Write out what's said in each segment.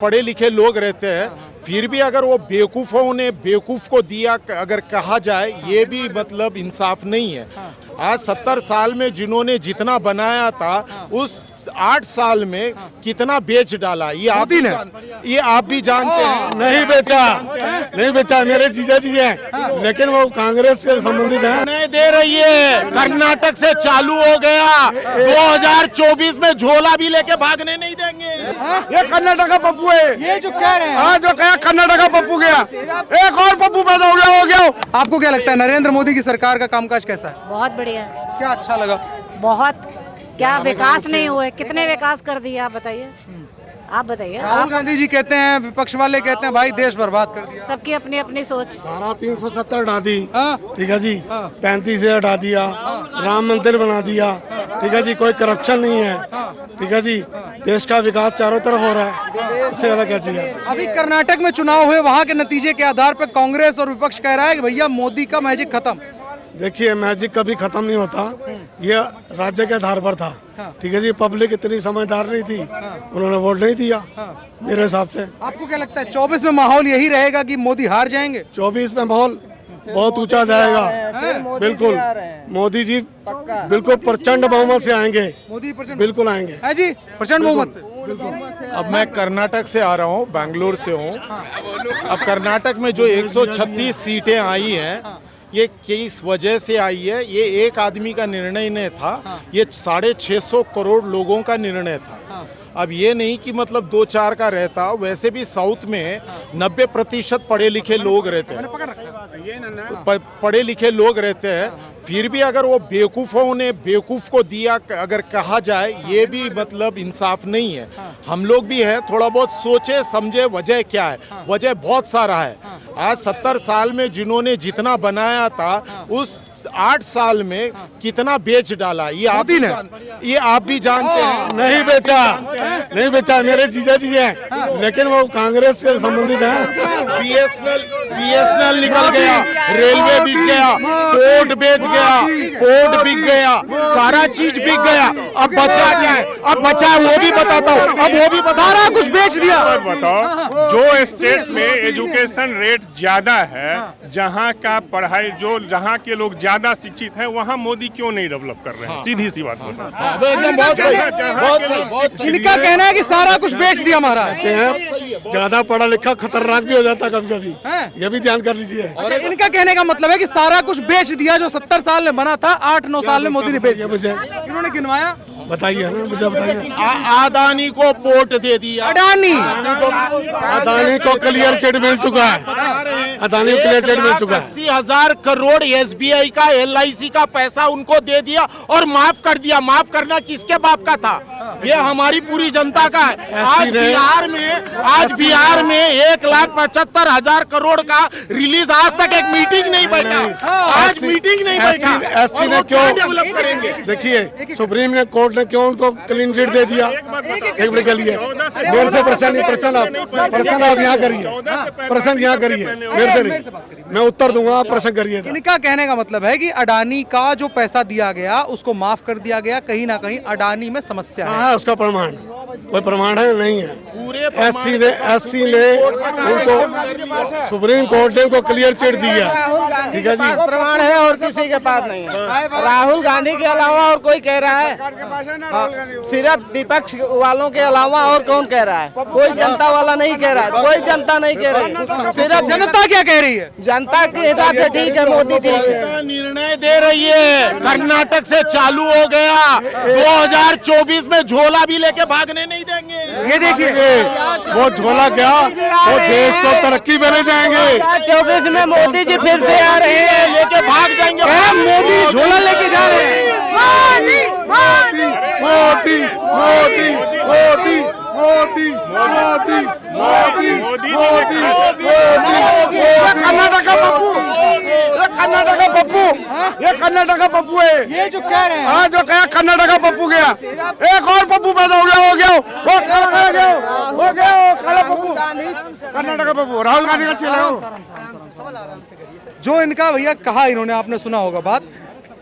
पढ़े लिखे लोग रहते हैं, फिर भी अगर वो बेवकूफ़ों ने बेवकूफ़ को दिया अगर कहा जाए, ये भी मतलब इंसाफ नहीं है। आज 70 साल में जिन्होंने जितना बनाया था, उस 8 साल में कितना बेच डाला, ये आप भी जानते हैं। नहीं बेचा मेरे जीजा जी हैं, लेकिन वो कांग्रेस से संबंधित हैं। नहीं दे रही है, कर्नाटक से चालू हो गया, 2024 में झोला भी लेके भागने नहीं देंगे। ये कर्नाटक का पप्पू है, ये जो कह रहे हैं। हाँ जो कहा कर्नाटक का पप्पू गया, एक और पप्पू पैदा हो गया। आपको क्या लगता है नरेंद्र मोदी की सरकार का कामकाज कैसा है? बहुत बढ़िया है। क्या अच्छा लगा? बहुत। क्या विकास नहीं हुए? कितने विकास कर दिए आप बताइए, आप बताइए। राहुल गांधी जी कहते हैं, विपक्ष वाले कहते हैं भाई देश बर्बाद कर दिया। सबकी अपनी अपनी सोच। धारा 370 हटा दी, हाँ? ठीक है जी, 35 से हटा दिया, राम मंदिर बना दिया, ठीक है जी, कोई करप्शन नहीं है, ठीक है जी, देश का विकास चारों तरफ हो रहा है, इससे अलग क्या चाहिए। अभी कर्नाटक में चुनाव हुए, वहाँ के नतीजे के आधार पर कांग्रेस और विपक्ष कह रहा है कि भैया मोदी का मैजिक खत्म। देखिए मैजिक कभी खत्म नहीं होता, ये राज्य के आधार पर था, ठीक है जी, पब्लिक इतनी समझदार नहीं थी, उन्होंने वोट नहीं दिया मेरे हिसाब से। आपको क्या लगता है 24 में माहौल यही रहेगा कि मोदी हार जाएंगे? 24 में माहौल बहुत ऊंचा जाएगा, बिल्कुल मोदी जी बिल्कुल प्रचंड बहुमत से आएंगे, मोदी बिल्कुल आएंगे। है जी, प्रचंड बहुमत से। अब मैं कर्नाटक से आ रहा हूँ, बैंगलोर से हूँ। अब कर्नाटक में जो 136 सीटें आई हैं, ये किस वजह से आई है? ये एक आदमी का निर्णय नहीं था, ये 650 करोड़ लोगों का निर्णय था। अब ये नहीं कि मतलब 2-4 का रहता, वैसे भी साउथ में 90% पढ़े लिखे लोग रहते हैं, पढ़े लिखे लोग रहते हैं, फिर भी अगर वो बेवकूफ़ों ने बेवकूफ़ को दिया अगर कहा जाए, ये भी मतलब इंसाफ नहीं है। हम लोग भी हैं, थोड़ा बहुत सोचे समझे वजह क्या है, वजह बहुत सारा है। आज 70 साल में जिन्होंने जितना बनाया था, उस 8 साल में कितना बेच डाला, ये आप भी जानते हैं। नहीं बेचा मेरे जीजा जी हैं, लेकिन वो कांग्रेस से संबंधित हैं। बीएसएनएल निकल गया, रेलवे बिक गया, पोर्ट बेच गया, पोर्ट बिक गया, सारा चीज बिक गया। अब बचा क्या है? अब बचा वो भी बताता हूँ, अब वो भी सारा कुछ बेच दिया। बताओ, जो स्टेट में एजुकेशन रेट ज्यादा है, जहाँ का पढ़ाई जो जहाँ के लोग ज्यादा शिक्षित हैं, वहाँ मोदी क्यों नहीं डेवलप कर रहे हैं? सीधी सी बात बताओ। इनका कहना है कि सारा कुछ बेच दिया महाराज। ज्यादा पढ़ा लिखा खतरनाक भी हो जाता कभी कभी, ये भी ध्यान कर लीजिए। और इनका कहने का मतलब है कि सारा कुछ बेच दिया, जो 70 साल में बना था 8-9 साल में मोदी ने बेच दिया। इन्होंने गिनवाया, बताइए ना, मुझे बताइए। अदानी को पोर्ट दे दिया, अदानी को क्लियर चिट मिल चुका है, अदानी को क्लियर चिट मिल चुका है। 80,000 करोड़ एसबीआई का LIC का पैसा उनको दे दिया और माफ कर दिया। माफ करना किसके बाप का था? ये हमारी पूरी जनता का है। आज बिहार में 1,75,000 करोड़ का रिलीज, आज तक एक मीटिंग नहीं बैठा, आज मीटिंग नहीं बैठा। एससी ने क्यों डेवलप करेंगे? देखिए सुप्रीम कोर्ट ने क्यों उनको क्लीन चिट दे दिया? एक मिनट के लिए मेरे से प्रश्न आप यहाँ करिए, प्रश्न यहाँ करिए, मेरे से नहीं, मैं उत्तर दूंगा, आप प्रश्न करिए। इनका कहने का मतलब है कि अडानी का जो पैसा दिया गया उसको माफ कर दिया गया, कहीं ना कहीं अडानी में समस्या है। उसका प्रमाण कोई प्रमाण है? नहीं है। एससी ने उनको, सुप्रीम कोर्ट ने उनको क्लियर चिट दिया, ठीक है जी, प्रमाण है और किसी के पास नहीं है। राहुल गांधी के अलावा और कोई कह रहा है? सिर्फ विपक्ष वालों के अलावा और कौन कह रहा है? कोई जनता वाला नहीं कह रहा है, कोई जनता नहीं कह रही। सिर्फ जनता क्या कह रही है? जनता के हिसाब से ठीक है, मोदी ठीक है। निर्णय दे रही है, कर्नाटक से चालू हो गया, 2024 में झोला भी लेके भागने नहीं देंगे। ये देखिए, वो झोला क्या, वो देश को तरक्की में ले जाएंगे। 2024 में मोदी जी फिर से आ रहे हैं, लेके भाग जाएंगे। मोदी झोला लेके जा रहे हैं। मोदी मोदी मोदी मोदी मोदी मोदी मोदी मोदी। कर्नाटक का पप्पू, कर्नाटक का पप्पू, ये कर्नाटक का पप्पू है। ये जो कह रहे हैं, हाँ जो कहा कर्नाटक का पप्पू गया, एक और पप्पू पैदा हो गया, वो काला पप्पू, कर्नाटक का पप्पू, राहुल गांधी का चेला हो। जो इनका भैया कहा, इन्होंने, आपने सुना होगा बात,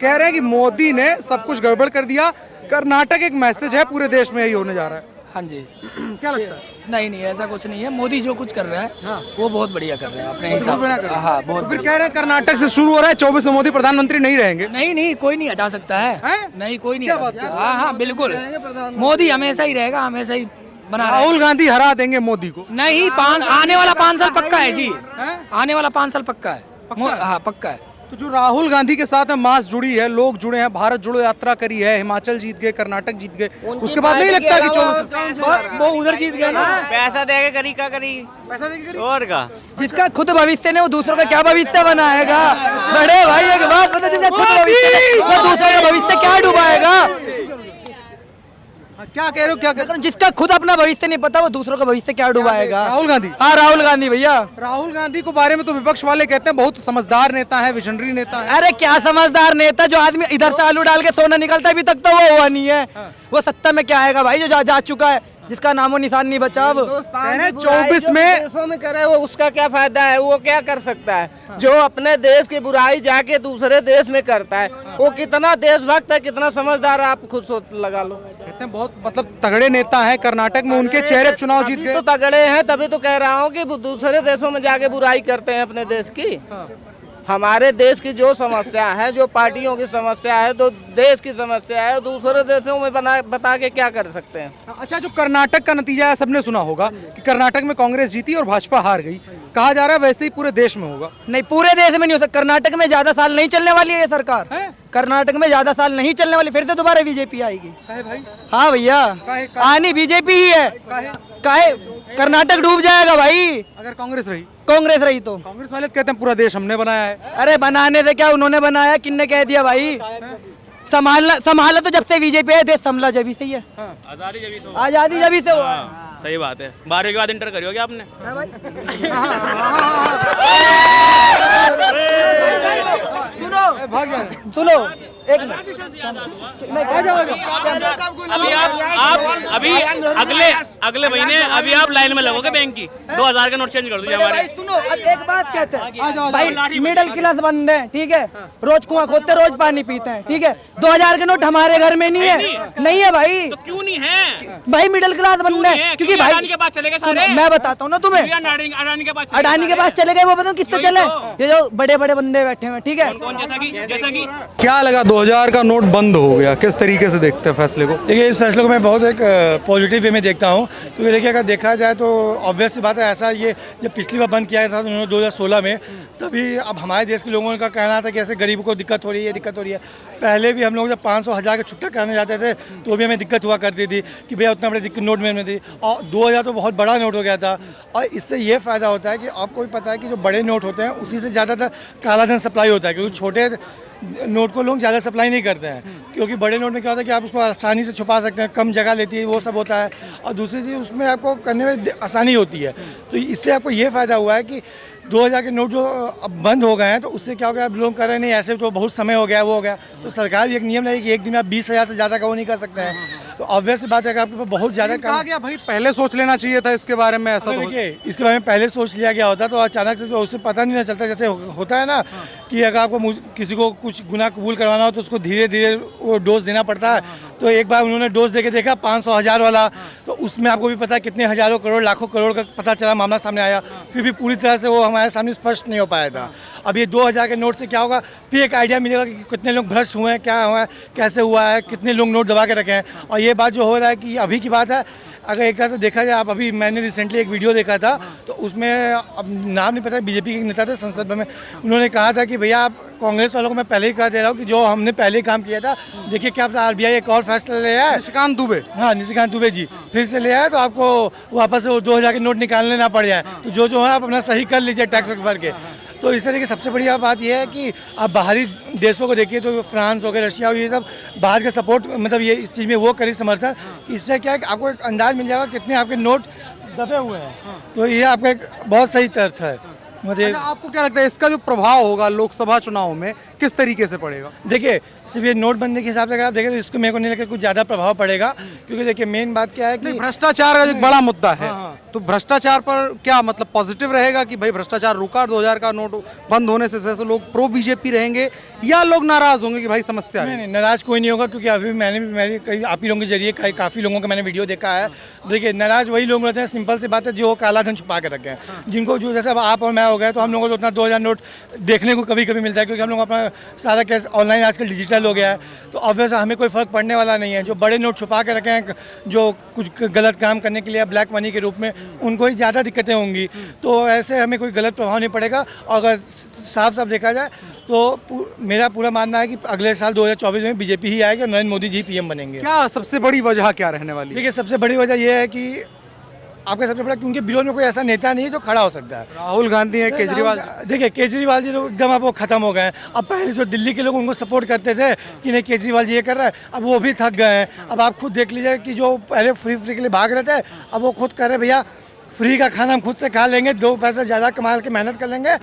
कह रहे हैं कि मोदी ने सब कुछ गड़बड़ कर दिया। कर्नाटक एक मैसेज है, पूरे देश में यही होने जा रहा है। हाँ जी। क्या लगता है? नहीं नहीं, ऐसा कुछ नहीं है। मोदी जो कुछ कर रहा है वो बहुत बढ़िया कर रहा है अपने हिसाब बढ़िया कर से। रहा है। हाँ बहुत तो फिर बढ़िया। कह रहे हैं कर्नाटक से शुरू हो रहा है, 24 में मोदी प्रधानमंत्री नहीं रहेंगे। नहीं नहीं, कोई नहीं हटा सकता है। हैं? नहीं कोई नहीं क्या हटा बात सकता। कर हाँ हाँ बिल्कुल, मोदी हमेशा ही रहेगा, हमेशा ही बना रहेगा। राहुल गांधी हरा देंगे मोदी को। नहीं, आने वाला 5 साल पक्का है जी। आने वाला 5 साल पक्का है। हाँ पक्का है। तो जो राहुल गांधी के साथ है मास जुड़ी है, लोग जुड़े हैं, भारत जोड़ो यात्रा करी है, हिमाचल जीत गए, कर्नाटक जीत गए, उसके बाद नहीं लगता कि 24 वो उधर जीत गया ना। पैसा देके करी का करी पैसा देके करी? और का जिसका खुद भविष्य नहीं, वो दूसरों का क्या भविष्य बनाएगा? बड़े भाई एक बात पता चल, खुद भविष्य नहीं, वो दूसरों का भविष्य क्या डुबाएगा? हाँ, क्या कह रहे हो, क्या कह रहे जिसका खुद अपना भविष्य नहीं पता, वो दूसरों का भविष्य क्या डुबाएगा? हो? राहुल गांधी। हाँ राहुल गांधी भैया। राहुल गांधी को बारे में तो विपक्ष वाले कहते हैं बहुत समझदार नेता है, विजनरी नेता है। अरे क्या समझदार नेता, जो आदमी इधर से आलू डाल के सोना निकलता है, अभी तक तो वो हुआ नहीं है। वो सत्ता में क्या आएगा भाई, जो जा चुका है, जिसका नामो निशान नहीं बचा अब। 24 में देशों में करे वो उसका क्या फायदा है? वो क्या कर सकता है? जो अपने देश की बुराई जाके दूसरे देश में करता है, वो कितना देशभक्त है, कितना समझदार है, आप खुद सोच लगा लो। कहते हैं बहुत मतलब तगड़े नेता हैं, कर्नाटक में उनके चेहरे पे चुनाव जीत अभी गए। तो तगड़े हैं, तभी तो कह रहा हूँ कि वो दूसरे देशों में जाके बुराई करते हैं अपने देश की। हमारे देश की जो समस्या है, जो पार्टियों की समस्या है, तो देश की समस्या है, दूसरे देशों में बता के क्या कर सकते हैं? अच्छा, जो कर्नाटक का नतीजा है सबने सुना होगा कि कर्नाटक में कांग्रेस जीती और भाजपा हार गई। कहा जा रहा है वैसे ही पूरे देश में होगा। नहीं, पूरे देश में नहीं हो सकता। कर्नाटक में ज्यादा साल नहीं चलने वाली है ये सरकार। कर्नाटक में ज्यादा साल नहीं चलने वाली, फिर से दोबारा बीजेपी आएगी। भाई हाँ भैया, आनी बीजेपी ही है। काहे कर्नाटक डूब जाएगा भाई अगर कांग्रेस रही। कांग्रेस रही तो। कांग्रेस वाले कहते हैं पूरा देश हमने बनाया है। अरे बनाने से क्या, उन्होंने बनाया, किन्ने कह दिया भाई? संभाला तो जब से बीजेपी है, देश संभला जब से ही है। आजादी जब से हुआ। सही बात है। 12वीं के बाद इंटर करी होगी आपने? सुनो एक अभी अगले महीने अभी आप लाइन में लगोगे बैंक की। 2000 के नोट चेंज कर दीजिए हमारे। सुनो, अब एक बात कहते हैं भाई, मिडिल क्लास बंदे हैं, ठीक है, रोज कुआं खोदते, रोज पानी पीते हैं, ठीक है। 2000 के नोट हमारे घर में नहीं है, नहीं है भाई। तो क्यों नहीं है भाई मिडिल क्लास बंदे हैं, क्योंकि भाई अडानी के पास चले गए सारे। मैं बताता हूँ ना तुम्हें, अडानी के पास अडानी के पास चले गए, वो बताओ किससे चले? ये जो बड़े बड़े बंदे बैठे हुए, ठीक है। कौन? जैसा कि क्या लगा 2000 का नोट बंद हो गया, किस तरीके से देखते हैं फैसले को? देखिए, इस फैसले को मैं बहुत एक पॉजिटिव वे में देखता हूँ, क्योंकि देखिए अगर देखा जाए तो ऑब्वियस सी बात है, ऐसा ये जब पिछली बार बंद किया था उन्होंने 2016 में, तभी अब हमारे देश के लोगों का कहना था कि ऐसे गरीबों को दिक्कत हो रही है। पहले भी हम लोग जब 500,000 का छुट्टा कराने जाते थे तो भी हमें दिक्कत हुआ करती थी कि भैया उतना बड़े नोट में थी, और 2000 तो बहुत बड़ा नोट हो गया था। और इससे ये फ़ायदा होता है कि आपको भी पता है कि जो बड़े नोट होते हैं उसी से ज़्यादातर कालाधन सप्लाई होता है, क्योंकि छोटे नोट को लोग ज़्यादा सप्लाई नहीं करते हैं, क्योंकि बड़े नोट में क्या होता है कि आप उसको आसानी से छुपा सकते हैं, कम जगह लेती है, वो सब होता है। और दूसरी चीज़ उसमें आपको करने में आसानी होती है। तो इससे आपको ये फ़ायदा हुआ है कि 2000 के नोट जो अब बंद हो गए हैं, तो उससे क्या हो गया, अब लोग कर रहे नहीं, ऐसे तो बहुत समय हो गया, वो हो गया। तो सरकार भी एक नियम है कि एक दिन में आप 20,000 से ज़्यादा का वो नहीं कर सकते हैं। तो ऑब्वियस बात है कि आपके पास बहुत ज़्यादा कहा गया भाई पहले सोच लेना चाहिए था इसके बारे में, ऐसा तो देखिए इसके बारे में पहले सोच लिया गया होता तो अचानक से तो उससे पता नहीं ना चलता। जैसे होता है ना कि अगर आपको किसी को कुछ गुनाह कबूल करवाना हो तो उसको धीरे धीरे वो डोज देना पड़ता है। तो एक बार उन्होंने डोज देके देखा 500,000 वाला, तो उसमें आपको भी पता है कितने हज़ारों करोड़ लाखों करोड़ का पता चला, मामला सामने आया, फिर भी पूरी तरह से वो हमारे सामने स्पष्ट नहीं हो पाया था। अब ये 2000 के नोट से क्या होगा, फिर एक आइडिया मिलेगा कि कितने लोग भ्रष्ट हुए हैं, क्या हुआ है, कैसे हुआ है, कितने लोग नोट दबा के रखे हैं। और ये बात जो हो रहा है कि अभी की बात है, अगर एक तरह से देखा जाए, आप अभी मैंने रिसेंटली एक वीडियो देखा था, तो उसमें अब नाम नहीं पता, बीजेपी के नेता थे संसद में, उन्होंने कहा था कि भैया आप कांग्रेस वालों को मैं पहले ही कह दे रहा हूँ कि जो हमने पहले काम किया था, देखिए क्या पता आरबीआई एक और फैसला ले आया है। निशिकांत दुबे, हाँ निशिकांत दुबे जी फिर से ले आया, तो आपको वापस से 2000 के नोट निकालने ना पड़ जाए। तो जो है आप अपना सही कर लीजिए टैक्स भर के। तो इस तरह की सबसे बढ़िया बात यह है कि आप बाहरी देशों को देखिए, तो फ्रांस हो गया, रशिया हो, ये सब बाहर का सपोर्ट, मतलब ये इस चीज़ में वो करी समर्थन, इससे क्या है कि आपको एक अंदाज मिल जाएगा कितने आपके नोट दबे हुए हैं। तो ये आपका एक बहुत सही तर्क है। अच्छा, आपको क्या लगता है इसका जो प्रभाव होगा लोकसभा चुनाव में किस तरीके से पड़ेगा? देखिए सिर्फ ये नोटबंदी के हिसाब से अगर आप देखें तो इसको मेरे को नहीं लगता कुछ ज़्यादा प्रभाव पड़ेगा, क्योंकि देखिए मेन बात क्या है कि भ्रष्टाचार का एक बड़ा मुद्दा है, तो भ्रष्टाचार पर क्या मतलब पॉजिटिव रहेगा कि भाई भ्रष्टाचार रुका, 2000 का नोट बंद होने से जैसे लोग प्रो बीजेपी रहेंगे, या लोग नाराज होंगे कि भाई समस्या है? नहीं, नाराज कोई नहीं होगा, क्योंकि अभी मैंने कई आप ही लोगों के जरिए काफ़ी लोगों का मैंने वीडियो देखा है। देखिए, नाराज वही लोग रहते हैं, सिंपल सी बात है, जो काला धन छुपा के रखे हैं, जिनको जो जैसे अब आप और मैं हो गए, तो हम लोगों को उतना 2000 नोट देखने को कभी कभी मिलता है, क्योंकि हम लोग अपना सारा कैश ऑनलाइन आजकल डिजिटल हो गया है, तो ऑब्वियस हमें कोई फर्क पड़ने वाला नहीं है। जो बड़े नोट छुपा के रखे हैं, जो कुछ गलत काम करने के लिए ब्लैक मनी के रूप में, उनको ही ज़्यादा दिक्कतें होंगी, तो ऐसे हमें कोई गलत प्रभाव नहीं पड़ेगा। और अगर साफ साफ देखा जाए तो मेरा पूरा मानना है कि अगले साल 2024 में बीजेपी ही आएगी और नरेंद्र मोदी जी पीएम बनेंगे। क्या सबसे बड़ी वजह क्या रहने वाली है? देखिए, सबसे बड़ी वजह यह है कि आपका सबसे बड़ा, क्योंकि विरोध में कोई ऐसा नेता नहीं है जो खड़ा हो सकता है। राहुल गांधी है, केजरीवाल। देखिए, केजरीवाल जी तो एकदम अब वो खत्म हो गए हैं। अब पहले जो दिल्ली के लोग उनको सपोर्ट करते थे कि नहीं केजरीवाल जी ये कर रहा है, अब वो भी थक गए हैं। अब आप खुद देख लीजिए कि जो पहले फ्री के लिए भाग रहे थे, अब वो खुद कर रहे भैया फ्री का खाना हम खुद से खा लेंगे, 2 पैसा ज़्यादा कमा के मेहनत कर लेंगे,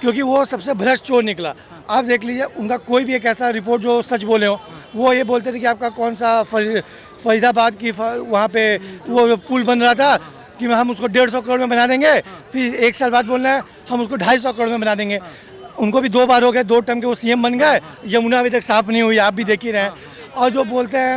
क्योंकि वो सबसे भ्रष्ट चोर निकला। आप देख लीजिए, उनका कोई भी एक ऐसा रिपोर्ट जो सच बोले हो, वो ये बोलते थे कि आपका कौन सा फरीदाबाद की वहाँ पे वो पुल बन रहा था कि हम उसको 150 करोड़ में बना देंगे, फिर 1 साल बाद बोल रहे हैं हम उसको 250 करोड़ में बना देंगे। उनको भी 2 बार हो गए, 2 टर्म के वो सीएम बन गए, यमुना अभी तक साफ नहीं हुई, आप भी देख ही रहे हैं। और जो बोलते हैं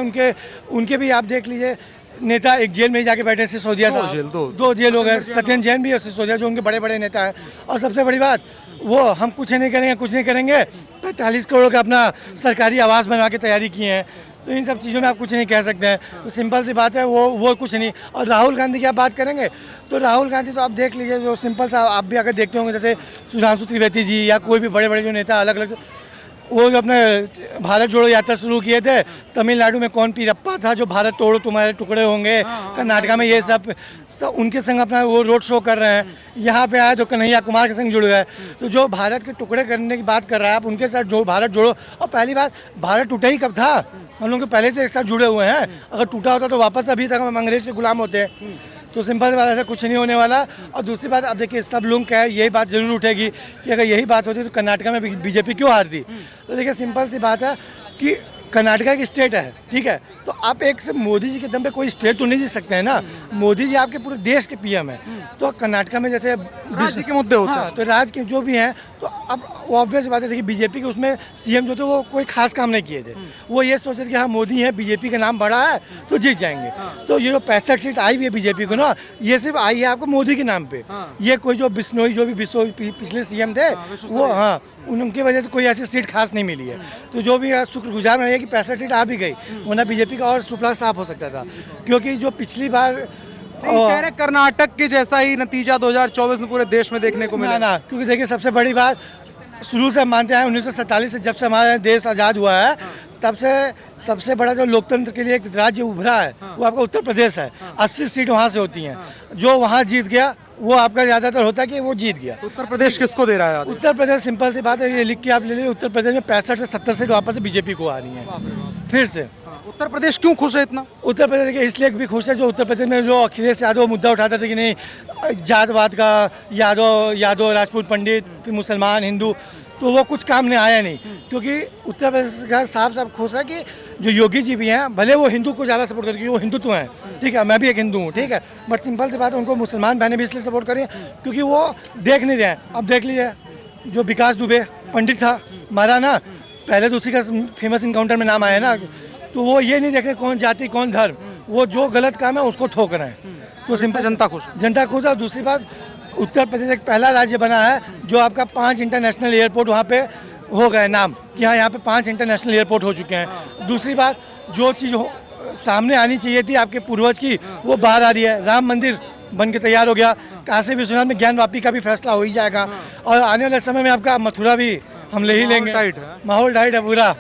उनके भी आप देख लीजिए, नेता एक जेल में ही जाके बैठे, सिसोदिया साहब, 2 जेल हो गए, सत्येंद्र जैन भी और सिसोदिया, जो उनके बड़े बड़े नेता हैं। और सबसे बड़ी बात, वो हम कुछ नहीं करेंगे 45 करोड़ का अपना सरकारी आवास बना के तैयारी किए हैं, तो इन सब चीज़ों में आप कुछ नहीं कह सकते हैं। तो सिंपल सी बात है, वो कुछ नहीं। और राहुल गांधी की आप बात करेंगे तो राहुल गांधी तो आप देख लीजिए, जो सिंपल सा आप भी अगर देखते होंगे, जैसे सुधांशु त्रिवेदी जी या कोई भी बड़े बड़े जो नेता अलग अलग, वो जो अपने भारत जोड़ो यात्रा शुरू किए थे, तमिलनाडु में कौन पीरप्पा था जो भारत तोड़ो तुम्हारे टुकड़े होंगे, कर्नाटका में ये सब उनके संग अपना वो रोड शो कर रहे हैं। यहाँ पे आए तो कन्हैया कुमार के संग जुड़ गए। तो जो भारत के टुकड़े करने की बात कर रहा है, आप उनके साथ जो भारत जोड़ो। और पहली बात, भारत टूटा ही कब था? हम लोग तो पहले से एक साथ जुड़े हुए हैं। अगर टूटा होता तो वापस अभी तक हम अंग्रेज के गुलाम होते। तो सिंपल बात, ऐसा कुछ नहीं होने वाला। और दूसरी बात, अब देखिए, सब लोग क्या है, यही बात जरूर उठेगी कि अगर यही बात होती तो कर्नाटका में बीजेपी क्यों हारती। तो देखिए, सिंपल सी बात है कि कर्नाटका एक स्टेट है, ठीक है, तो आप एक से मोदी जी के दम पे कोई स्टेट तो नहीं जीत सकते हैं ना। मोदी जी आपके पूरे देश के पीएम है, तो कर्नाटका में जैसे राज्य के मुद्दे होते हैं, तो राज्य के जो भी हैं, तो अब ऑब्वियस बात है कि बीजेपी के उसमें सीएम जो थे वो कोई खास काम नहीं किए थे। वो ये सोचे थे कि हाँ मोदी है, बीजेपी का नाम बड़ा है तो जीत जाएंगे। तो ये जो 65 सीट आई हुई है बीजेपी को ना, ये सिर्फ आई है आपको मोदी के नाम पे। ये कोई जो बिश्नोई जो भी पिछले सीएम थे वो, हाँ, उनकी वजह से कोई ऐसी सीट खास नहीं मिली है। तो जो भी शुक्रगुजार है कि 65 सीट आ भी गई, वरना बीजेपी का और सुपड़ा साफ हो सकता था। क्योंकि जो पिछली बार कह रहे कर्नाटक के जैसा ही नतीजा 2024 में पूरे देश में देखने को मिला ना, क्योंकि देखिए, सबसे बड़ी बात, शुरू से हम मानते हैं 1947 से जब से हमारा देश आज़ाद हुआ है, तब से सबसे बड़ा जो लोकतंत्र के लिए एक राज्य उभरा है वो आपका उत्तर प्रदेश है। 80 सीट वहाँ से होती हैं। जो वहाँ जीत गया वो आपका ज़्यादातर होता है कि वो जीत गया। उत्तर प्रदेश किसको दे रहा है? उत्तर प्रदेश सिंपल सी बात है, ये लिख के आप ले लीजिए, उत्तर प्रदेश में 65 से 70 सीट वापस से बीजेपी को आ रही है फिर से। उत्तर प्रदेश क्यों खुश है इतना? उत्तर प्रदेश के इसलिए भी खुश है, जो उत्तर प्रदेश में जो अखिलेश यादव मुद्दा उठाते थे कि नहीं जातवाद का, यादव राजपूत पंडित, फिर मुसलमान हिंदू, तो वो कुछ काम नहीं आया नहीं। क्योंकि उत्तर प्रदेश का साफ साफ खुश है कि जो योगी जी भी हैं, भले वो हिंदू को ज़्यादा सपोर्ट करते हैं, वो हिंदुत्व हैं, ठीक है, मैं भी एक हिंदू हूँ, ठीक है, बट सिंपल सी बात है, उनको मुसलमान बहनें भी इसलिए सपोर्ट करें क्योंकि वो देख नहीं रहे हैं। अब देख लीजिए, जो विकास दुबे पंडित था मारा ना, पहले तो उसी का फेमस इनकाउंटर में नाम आया ना, तो वो ये नहीं देख रहे कौन जाति कौन धर्म, वो जो गलत काम है उसको ठोक रहे हैं। तो सिंपल जनता खुश है। दूसरी बात, उत्तर प्रदेश एक पहला राज्य बना है जो आपका 5 इंटरनेशनल एयरपोर्ट वहाँ पे हो गए नाम, कि हाँ यहाँ पे 5 इंटरनेशनल एयरपोर्ट हो चुके हैं। दूसरी बात, जो चीज़ सामने आनी चाहिए थी आपके पूर्वज की, वो बाहर आ रही है। राम मंदिर बन के तैयार हो गया, काशी विश्वनाथ में ज्ञान वापी का भी फैसला हो ही जाएगा, और आने वाले समय में आपका मथुरा भी हम ले ही लेंगे। माहौल टाइट है पूरा।